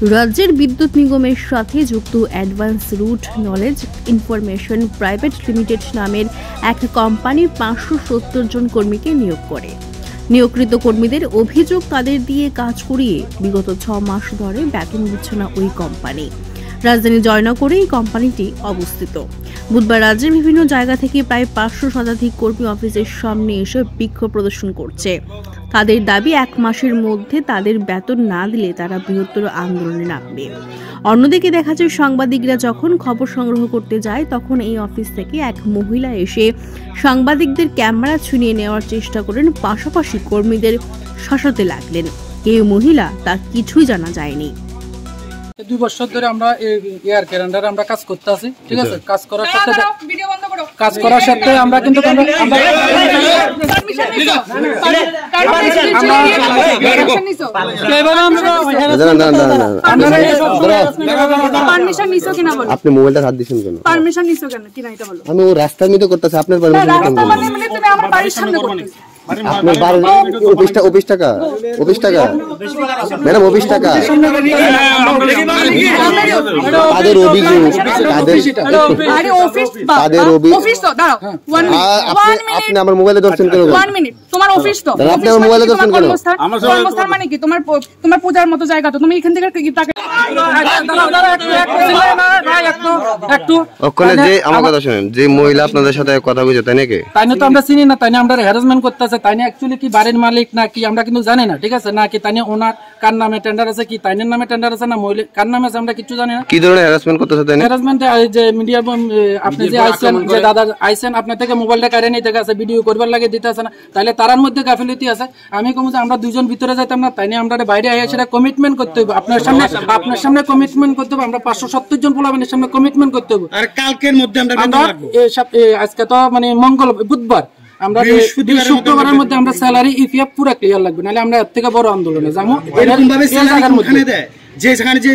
রাজ্যের বিদ্যুৎ নিগমের সাথে যুক্ত advance root knowledge information private limited নামের এক কোম্পানি 570 জন কর্মীকে নিয়োগ করে। নিয়োগকৃত কর্মীদের অভিযোগ, তাদের দিয়ে কাজ করিয়ে বিগত 6 মাস ধরে বেতন দিচ্ছে না ওই কোম্পানি। রাজধানী জয়নগরে এই কোম্পানিটি অবস্থিত। বুধবার রাজ্যের বিভিন্ন জায়গা থেকে প্রায় 500 শতাধিক কর্মী অফিসের সামনে এসে বিক্ষোভ প্রদর্শন করছে। তাদের দাবি, 1 মাসের মধ্যে তাদের বেতন না দিলে তারা বৃহত্তর আন্দোলনে নামবে। অন্যদিকে দেখা যায়, সাংবাদিকরা যখন খবর সংগ্রহ করতে যায় তখন এই অফিস থেকে এক মহিলা এসে সাংবাদিকদের ক্যামেরা ছিনিয়ে নেওয়ার চেষ্টা করেন, পাশাপাশি কর্মীদের শাসাতে লাগলেন। এই মহিলা তার কিছুই জানা যায়নি। 2 বছর ধরে আমরা এয়ার ক্যালেন্ডারে আমরা কাজ করতে আছি, ঠিক আছে। কাজ করার সাথে আমরা কিন্তু আপনি মোবাইলটা হাত দিচ্ছেন কেন? পারমিশন নিছো কেন? কি না এটা বলো। আমি ও রাস্তার মধ্যে করতেছি, আপনার পারমিশন কেন? তুমি আমার বাড়ির সামনে করতেছো। আপনার বাড়ি অফিস টাকা ম্যাডাম, অফিস টাকা তাদের অভিযোগ, আপনি আমার মোবাইলে দর্শন করে তোমার অফিস তো আপনি আমার মোবাইলে দর্শন করে কর্মস্থান মানে কি? তোমার পূজার মতো জায়গা তো, তুমি এখান থেকে ওখানে যে আমার কথা শুনেন, যে মহিলা আপনাদের সাথে কথা বলছে তাই নাকি? তাই না তো আমরা চিনি না, তাই না আমরা হ্যারাসমেন্ট করতেছে, তাই না অ্যাকচুয়ালি কি বাড়ির মালিক না কি আমরা কিন্তু জানি না, ঠিক আছে। না কি তাই না ওনার কার নামে টেন্ডার আছে, কি তাইনের নামে টেন্ডার আছে, না মহিলা কার নামে আছে আমরা কিছু জানি না। কি ধরনের হ্যারাসমেন্ট করতেছে তাই না? হ্যারাসমেন্ট যে মিডিয়া, আপনি যে আইছেন, যে দাদা আইছেন, আপনার থেকে মোবাইলটা কারে নিতে গেছে, ভিডিও করবার লাগে দিতে আছে না, তাহলে তারার মধ্যে গাফিলতি আছে। আমি কমু যে আমরা দুজন ভিতরে যাইতাম না, তাই না আমরা বাইরে আইয়া সেটা কমিটমেন্ট করতে হবে, আপনার সামনে কমিটমেন্ট করতে হবে। আমরা 570 জন পোলাবেনের সামনে কমিটমেন্ট করতে হবে। আর কালকের মধ্যে আমরা আজকে তো মানে বুধবার, আমরা শুক্রবারের মধ্যে আমরা স্যালারি ইপিএফ পুরো ক্লিয়ার লাগবে, নাহলে আমরা এর থেকে বড় আন্দোলনে যাবো। এরকম ভাবে জায়গার মধ্যে যেখানে যে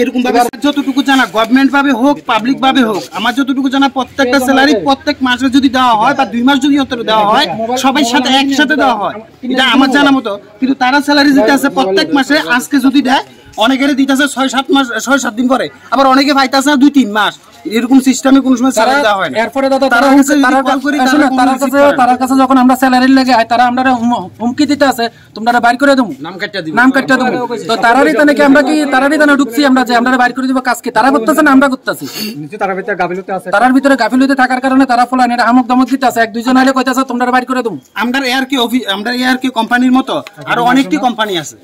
এরকম ভাবে যতটুকু জানা গভর্নমেন্ট ভাবে হোক পাবলিক ভাবে হোক, আমার যতটুকু জানা প্রত্যেকটা স্যালারি প্রত্যেক মাসে যদি দেওয়া হয় বা 2 মাস যদি দেওয়া হয়, সবাই সাথে একসাথে দেওয়া হয়, এটা আমার জানা মতো। কিন্তু তারা স্যালারি দিতে আছে প্রত্যেক মাসে, আজকে যদি দেয় অনেকের দিতে আছে 6-7 মাস, 6-7 দিন পরে, আবার অনেকে পাইতেছে 2-3 মাস। এরকম সিস্টেমে কোন সময় স্যালারি দেওয়া হয় না। এরপরে দাদা তার কাছে যখন আমরা স্যালারি লাগে তারা আমরা হুমকি দিতে আছে, তোমরা বাইর করে দেবো, নাম কাটতে দেবো। তো তারারই তো নাকি আমরা কি তারারই তো ঢুকছি আমরা, যে আমরা বাইর করে দিব কাজ কি তারা করতেছে না আমরা করতেছি। তারার ভিতরে গাফিলতি থাকার কারণে তারা ফলান এটা আমক দমক দিতে আছে। 1-2 জন আইলে কইতাছে তোমরা বাইর করে দেবো। আমরা এয়ার কি কোম্পানির মতো আরো অনেকটি কোম্পানি আছে,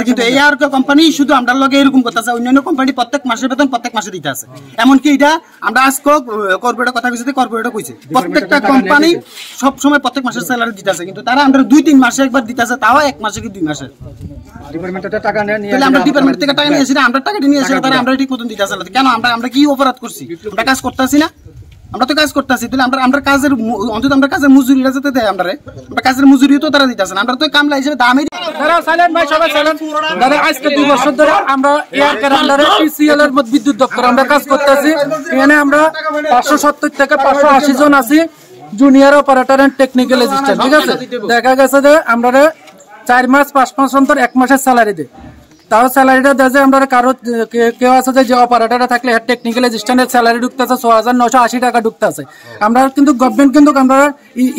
কিন্তু এয়ার কোম্পানি শুধু আমরা লগে এরকম করতেছে। অন্যান্য কোম্পানি প্রত্যেক মাসের বেতন প্রত্যেক মাসে দিতে আছে। এমনকি এটা আমরা আজকে কর্পোরেটের কথা কইছি, কর্পোরেটর কইছে প্রত্যেকটা কোম্পানি সব সময় প্রত্যেক মাসের স্যালারি দিতে আছে, কিন্তু তারা আমরা 2-3 মাসে একবার দিতে আছে, তাও 1 মাসে কি 2 মাসে। ডিপার্টমেন্ট থেকে টাকা নিয়ে আমরা ডিপার্টমেন্ট থেকে টাকা নিয়েছি না, আমরা টাকাটা নিয়ে এসে তারা আমরা ঠিক মতন দিতে আছে না কেন? আমরা কি অপরাধ করছি? আমরা কাজ করতেছি না, আমরা তো কাজ করতেছি। তাহলে আমরা কাজের অন্তত আমরা কাজের মজুরিটা যেতে দেয়, আমরা কাজের মজুরিও তো তারা দিতেছে না, আমরা তো কামলা হিসেবে দামই। দাদা আজকে 2 বছর ধরে আমরা এয়ার ক্যালেন্ডারে টিসিএল এর বিদ্যুৎ দপ্তর আমরা কাজ করতেছি। এখানে আমরা 570 থেকে 580 জন আছি, junior operator and technical assistant, ঠিক আছে। দেখা গেছে যে আমরা 4 মাস 5 মাস অন্তর 1 মাসের স্যালারি দেয়, তাও স্যালারিটা দেয় আমরা কারো কেউ আছে যে অপারেটরটা থাকলে টেকনিক্যাল অ্যাসিস্ট্যান্টের স্যালারি ঢুকতেছে 6,980 টাকা ঢুকতেছে। আমরা কিন্তু গভর্নমেন্ট কিন্তু আমরা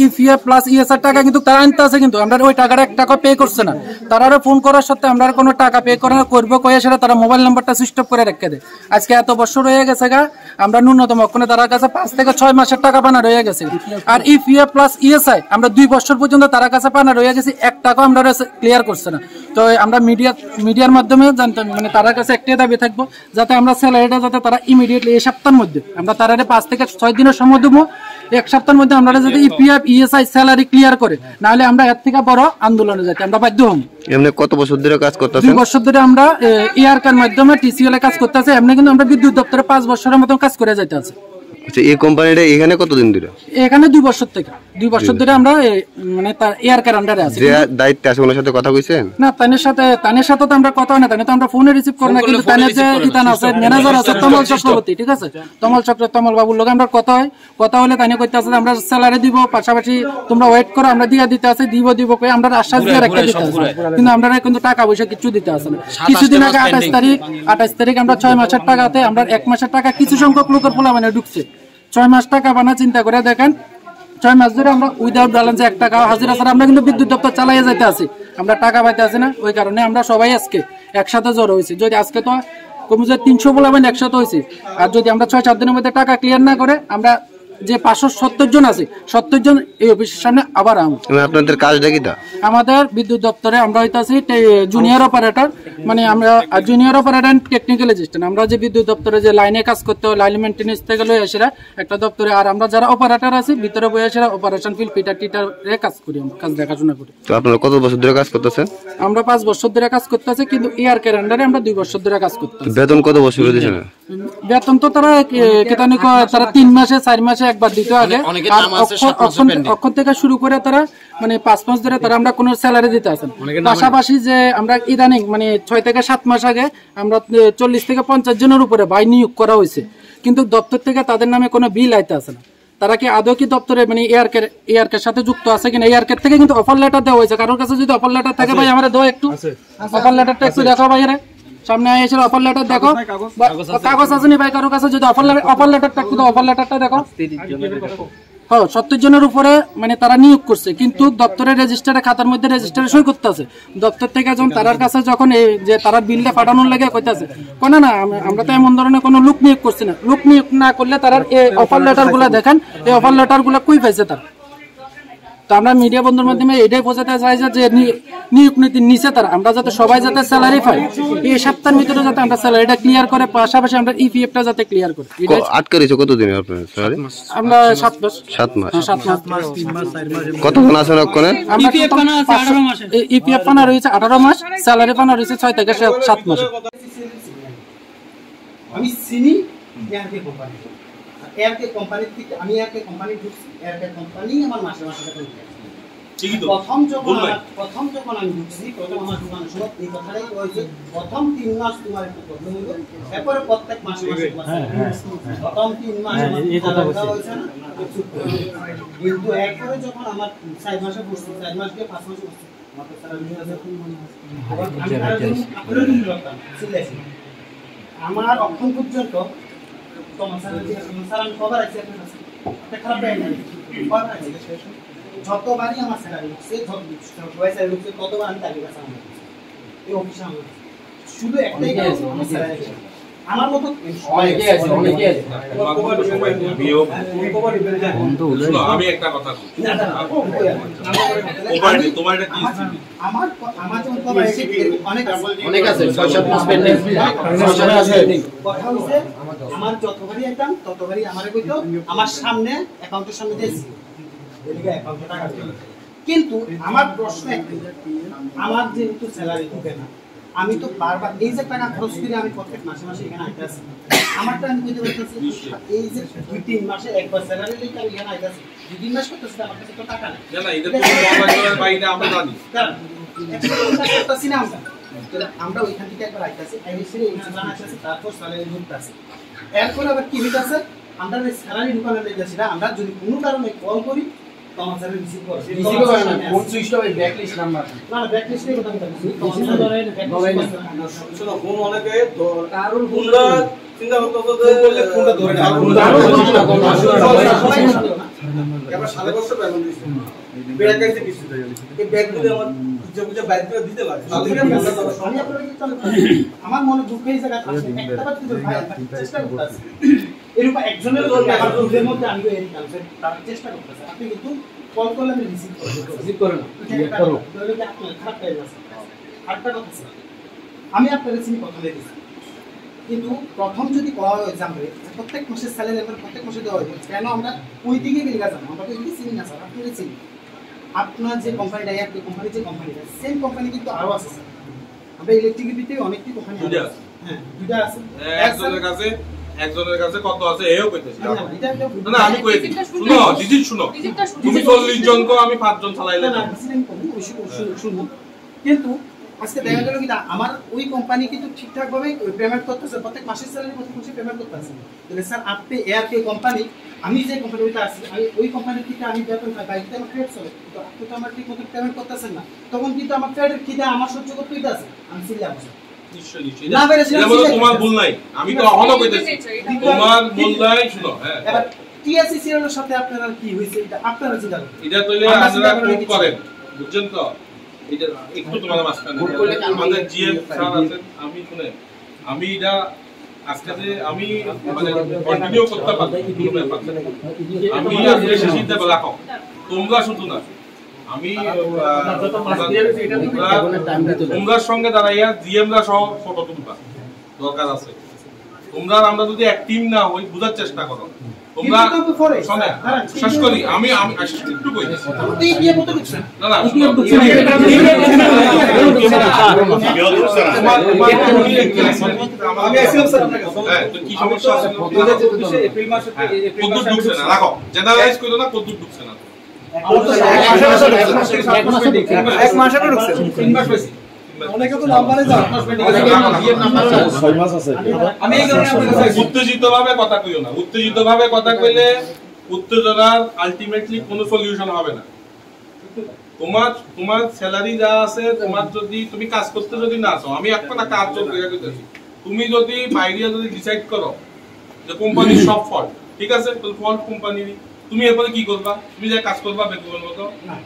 ইপিএফ প্লাস ইএসআর টাকা কিন্তু তারা আনতে আছে, কিন্তু আমরা ওই টাকাটা 1 টাকা পে করছে না। তারা ফোন করার সত্ত্বে আমরা কোনো টাকা পে করবো কয়ে সেটা তারা মোবাইল নাম্বারটা সুইচ অফ করে রেখে দেয়। আজকে এত বছর হয়ে গেছে গা, আমরা ন্যূনতম ওখানে তার কাছে 5 থেকে 6 মাসের টাকা পানা রয়ে গেছে। আর ইপিএফ প্লাস ইএসআই আমরা 2 বছর পর্যন্ত তার কাছে পানা রয়ে গেছে, 1 টাকা আমরা ক্লিয়ার করছে না। তো আমরা মিডিয়ার মাধ্যমে জানতাম, মানে তার কাছে একটাই দাবি থাকবো যাতে আমরা স্যালারিটা যাতে তারা ইমিডিয়েটলি এই সপ্তাহের মধ্যে আমরা তারা 5 থেকে 6 দিনের সময় দেবো, 1 সপ্তাহের মধ্যে আমরা যদি ইপিএফ ইএসআই স্যালারি ক্লিয়ার করে, নাহলে আমরা এর থেকে বড় আন্দোলনে যেতে আমরা বাধ্য হব। এমনি কত বছর ধরে কাজ করতেছেন? 2 বছর ধরে আমরা এয়ার কার মাধ্যমে টিসিএল এ কাজ করতেছি। এমনি কিন্তু আমরা বিদ্যুৎ দপ্তরে 5 বছরের মতো কাজ করে যাইতে আছে। আচ্ছা, এই কোম্পানিটা এখানে কতদিন ধরে? এখানে 2 বছর থেকে 2 বছর ধরে আমরা মানে তার এয়ার কেয়ার আন্ডারে আছি। যে দায়িত্বে আছে ওনার সাথে কথা কইছেন? না, তানের সাথে তো আমরা কথা হয় না, তানে তো আমরা ফোনে রিসিভ করি না, কিন্তু তানের যে ইতান আছে ম্যানেজার আছে তমল চক্রবর্তী, ঠিক আছে, তমল বাবুর লগে আমরা কথা হয়। কথা হলে তানে কইতে আছে আমরা স্যালারি দিব, পাশাপাশি তোমরা ওয়েট করো, আমরা দিয়া দিতে আছে, দিব কই আমরা আশ্বাস দিয়ে রাখতে দিতে আছে, কিন্তু আমরা কিন্তু টাকা পয়সা কিছু দিতে আছে না। কিছুদিন আগে 28 তারিখ আমরা 6 মাসের টাকাতে আমরা 1 মাসের টাকা কিছু সংখ্যক লোকের পোলা মানে ঢুকছে। 6 মাস টাকা বানা চিন্তা করে দেখেন, 6 মাস ধরে আমরা উইদাউট ব্যালেন্সে 1 টাকা হাজিরা ছাড়া আমরা কিন্তু বিদ্যুৎ দপ্তর চালাইয়া যাইতে আছি, আমরা টাকা পাইতে আছি না। ওই কারণে আমরা সবাই আজকে একসাথে জড়ো হয়েছি। যদি আজকে তো কমে যায় 300 বলা মানে একসাথে হয়েছি, আর যদি আমরা 6-7 দিনের মধ্যে টাকা ক্লিয়ার না করে আমরা যে 570 জন আছে 70 জন এই অফিসের সামনে আবার আপনাদের কাজটা কি? আমাদের বিদ্যুৎ দপ্তরে আমরা হইতাছি জুনিয়র অপারেটর, মানে আমরা জুনিয়র অপারেটর টেকনিক্যাল অ্যাসিস্ট্যান্ট। আমরা যে বিদ্যুৎ দপ্তরে যে লাইনে কাজ করতে হয়, লাইন মেইনটেনেন্স থেকে লয়ে আসেরা একটা দপ্তরে, আর আমরা যারা অপারেটর আছি ভিতরে বসে আসেরা অপারেশন ফিল্ড টিটারে কাজ করি, আমরা কাজ দেখাশোনা করি। তো আপনারা কত বছর ধরে কাজ করতেছেন? আমরা 5 বছর ধরে কাজ করতেছি, কিন্তু এয়ার কেয়ার আন্ডারে আমরা 2 বছর ধরে কাজ করতেছি। বেতন কত বছর দিয়েছেন? বেতন তো তারা কেতানি তারা 3 মাসে 4 মাসে একবার দিতে আগে, আর অক্ষর থেকে শুরু করে তারা মানে 5 মাস ধরে তারা আমরা কোনো স্যালারি দিতে আসেন। পাশাপাশি যে আমরা ইদানিং মানে 6 থেকে 7 মাস আগে আমরা 40 থেকে 50 জনের উপরে ভাই নিয়োগ করা হয়েছে, কিন্তু দপ্তর থেকে তাদের নামে কোনো বিল আইতে আসে না। তারা কি আদৌ কি দপ্তরে মানে এয়ার কেয়ার সাথে যুক্ত আছে কিনা? এয়ার কেয়ার থেকে কিন্তু অফার লেটার দেওয়া হয়েছে। কারোর কাছে যদি অফার লেটার থাকে ভাই আমরা দাও, একটু অফার লেটারটা একটু দেখো ভাইরে, সামনে এসে অফার লেটার দেখো, কাগজ আছে নি ভাই কারোর কাছে? যদি অফার লেটারটা একটু দাও, অফার লেটারটা দেখো। 70 জনের উপরে মানে তারা নিয়োগ করছে, কিন্তু দপ্তরের রেজিস্টারে খাতার মধ্যে রেজিস্টারে সই করতে আছে। দপ্তর থেকে যখন তারার কাছে যখন এই যে তারা বিলটা পাঠানোর লাগে কইতাছে না আমরা তো এমন ধরনের কোনো লোক নিয়োগ করছি না। লোক নিয়োগ না করলে তারা এই অফার লেটার গুলা দেখেন, এই অফার লেটার গুলা কই পাইছে তারা? তো আমরা মিডিয়া বন্ধুর মাধ্যমে এটাই বোঝাতে চাই যে নিয়োগ নীতির নিচে তারা, আমরা যাতে সবাই যাতে স্যালারি পাই, এই সপ্তাহের ভিতরে যাতে আমরা স্যালারিটা ক্লিয়ার করে, পাশাপাশি আমরা ইপিএফটা যাতে ক্লিয়ার করি। আটকে রয়েছে কতদিন আপনার স্যালারি? আমরা 7 মাস। 7 মাস। 7 মাস। কতক্ষণ আছেন ওখানে? ইপিএফ পানা রয়েছে 18 মাস, স্যালারি পানা রয়েছে 6 থেকে 7 মাস। আমি চিনি এয়ারকে কোম্পানি, এয়ারকে কোম্পানি থেকে আমি এয়ারকে কোম্পানি ঢুকছি, এয়ারকে কোম্পানি আমার মাসে মাসে টাকা দিচ্ছে। প্রথম যখন আমি ঢুকছি, প্রথম আমার ঢুকানোর সময় এই কথাটাই হয়েছে, প্রথম 3 মাস তোমার একটু প্রবলেম হইবে, এরপরে প্রত্যেক মাসে মাসে প্রথম 3 মাস এই কথা হয়েছে না, কিন্তু এরপরে যখন আমার 4 মাসে বসছি, 4 মাস দিয়ে 5 মাসে বসছি, আমার তো স্যালারি হয়ে যাচ্ছে। আমার অক্ষণ পর্যন্ত তোমার স্যালারি খবর আছে আপনার কাছে, খারাপ দেয় না, যতবারই আমার স্যালারি হচ্ছে, স্যালারি হচ্ছে ততবার আমি তাদের কাছে আমার এই অফিসে আমার শুধু একটাই কাজ, আমার স্যালারি আমার মতো অনেকে আছে। আমি একটা কথা আমার যেমন অনেক আছে, 6-7 মাস পেন্ডিং কথা হচ্ছে। আমার যতবারই আইতাম ততবারই আমারে কইতো আমার সামনে অ্যাকাউন্টের সামনে দিয়েছি, এদিকে অ্যাকাউন্টে টাকা দিই। কিন্তু আমার প্রশ্ন একটাই, আমার যেহেতু স্যালারি ঢোকে না, আমি তো বারবার এই যে টাকা খরচ করে আমি প্রত্যেক মাসে মাসে এখানে আইতাছি, আমারটা আমি কইতে বলতেছি এই যে 2-3 মাসে একবার স্যালারি লইতে আমি এখানে আইতাছি, 2-3 মাস করতেছি, আমার কাছে তো টাকা নেই। না এটা তো মোবাইলের বাইরে আমরা জানি আমরা ওইখান থেকে একবার আইতাছি, আইসিরে এই জানা আছে, তারপর স্যালারি ঢুকতাছে। এরপর আবার কি হইতাছে, আমরা যে স্যালারি ঢুকানো যাচ্ছি না, আমরা যদি কোনো কারণে কল করি তোমার স্যালারি রিসিভ করে না, phone switch off, blacklist number না, ব্ল্যাকলিস্টের কথা বলছি, শোনো ফোন অনেকে কারোর ফোনটা চিন্তা করতে বললে ফোনটা ধরে না, এবার 7 বছর বেতন দিয়েছে, ব্যাগ কাইতে কিছু এই ব্যাগগুলো আমার বুঝে বাইরে করে দিতে লাগে। আমি আপনাকে কি চলে আমার মনে দুঃখ এই জায়গা আছে, একটা বার কিন্তু ভাই চেষ্টা করতেছি, এরকম একজনের লোক আমার দুধের মধ্যে আমি এই কালচার তার চেষ্টা করতেছি, আপনি কিন্তু কল করলে আমি রিসিভ করেন না, করো তাহলে কি আপনার খারাপ হয়ে যাচ্ছে। আরেকটা কথা স্যার, আমি আপনার চিনি কথা দিয়েছি, কিন্তু প্রথম যদি করা হয় জানবে প্রত্যেক মাসের স্যালারি আমরা প্রত্যেক মাসে দেওয়া হয়, কেন আমরা ওই দিকে গেলে জানো, আমরা তো এদিকে চিনি না স্যার, আপনি চিনি। আপনার যে কোম্পানিটা এয়ারটেল কোম্পানি, যে কোম্পানিটা সেম কোম্পানি কিন্তু আরো আছে স্যার, আমরা ইলেকট্রিকের ভিতরে অনেকটি কোম্পানি আছে। হ্যাঁ, দুইটা আছে, একজনের কাছে একজনের কাছে কত আছে এও কইতেছি না আমি কইছি শুনো দিদি শুনো তুমি 40 জন কো আমি 5 জন চালাইলে না শুনুন কিন্তু আজকে দেখা গেল কি আমার ওই কোম্পানি কিন্তু ঠিকঠাক ভাবে পেমেন্ট করতেছে প্রত্যেক মাসের স্যালারি প্রত্যেক মাসে পেমেন্ট করতেছে তাহলে স্যার আপনি এয়ারকে কোম্পানি আমি যে কোম্পানিতে আছি আমি ওই কোম্পানি থেকে আমি বেতন পাই বাইরে আমার ক্রেডিট চলে তো আপনি তো আমার ঠিক মতো পেমেন্ট করতেছেন না তখন কিন্তু আমার ক্রেডিট কিটা আমার সহ্য করতে হইতাছে আমি সিরিয়াস আছি তোমার ভুল নাই আমি তো এখনো কইতেছি তোমার ভুল নাই শুনো হ্যাঁ এবার টিএসসি এর সাথে আপনারা কি হইছে এটা আপনারা চিন্তা করেন এটা তইলে আপনারা কোড করেন বুঝছেন তো এটা একটু তোমার মাঝখানে আমাদের জিএম স্যার আছেন আমি শুনে আমি এটা আজকে যে আমি মানে কন্টিনিউ করতে পারবো আমি আজকে সিদ্ধান্ত রাখো তোমরা শুধু না আমি তোমরা সঙ্গে দাঁড়াইয়া জিএমরা সহ ফটো তুলবা দরকার আছে তোমরা আমরা যদি এক টিম না হই বুঝার চেষ্টা করো তোমরা শুনে শেষ করি আমি একটু কই না না আমি আসলাম স্যার আপনার কাছে হ্যাঁ তো কি সমস্যা আছে 2024 এপ্রিল মাসে কদ্দুর ঢুকছে না রাখো জেনারেলাইজ করো না কদ্দুর ঢুকছে না এক মাসে তো ঢুকছে 3 মাস হইছে অনেকে তো নাম্বারে যাও 6 মাস আছে আমি এই কারণে আপনাদের কাছে উত্তেজিতভাবে কথা কইও না উত্তেজিতভাবে কথা কইলে উত্তেজনার আলটিমেটলি কোনো সলিউশন হবে না তোমার স্যালারি যা আছে তোমার যদি তুমি কাজ করতে যদি না চাও আমি একটা কাজ কইতেছি তুমি যদি বাইরে যদি ডিসাইড করো যে কোম্পানির সব ফল্ট ঠিক আছে তো ফল্ট কোম্পানির তুমি এরপরে কি করবা তুমি যা কাজ করবা বেতন মতো না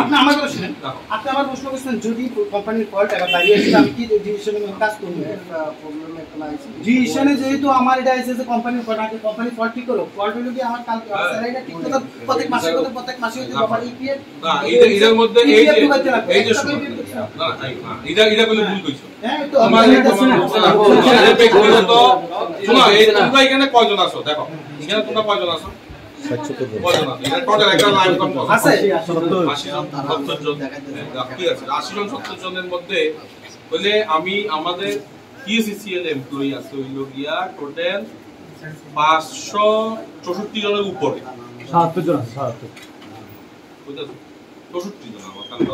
আপনি আমার কথা শুনেন আপনি আমার প্রশ্ন করছেন যদি কোম্পানির ফল্ট এবার বাইরে এসে আমি কি ডিসিশনে কাজ করব প্রবলেম একটা লাগছে ডিসিশনে যেহেতু আমার এটা আছে যে কোম্পানির ফল্ট ঠিক করো ফল্ট হলো কি আমার কাল স্যালারিটা ঠিক করতে প্রত্যেক মাসে হইতে বাবার ইপিএফ না এটার মধ্যে এই যে না এটা বলে ভুল কইছো হ্যাঁ তো আমার ব্যক্তিগত শোনো এই তোমরা এখানে কয়জন আছো দেখো এখানে তোমরা কয়জন আছো আছে 70 জনের মধ্যে বলে আমি আমাদের টিএসসিএল এমপ্লয়ি আছে হইল গিয়া টোটাল 564 জনের উপরে 77 জন আছে 64 জন আমার কারণ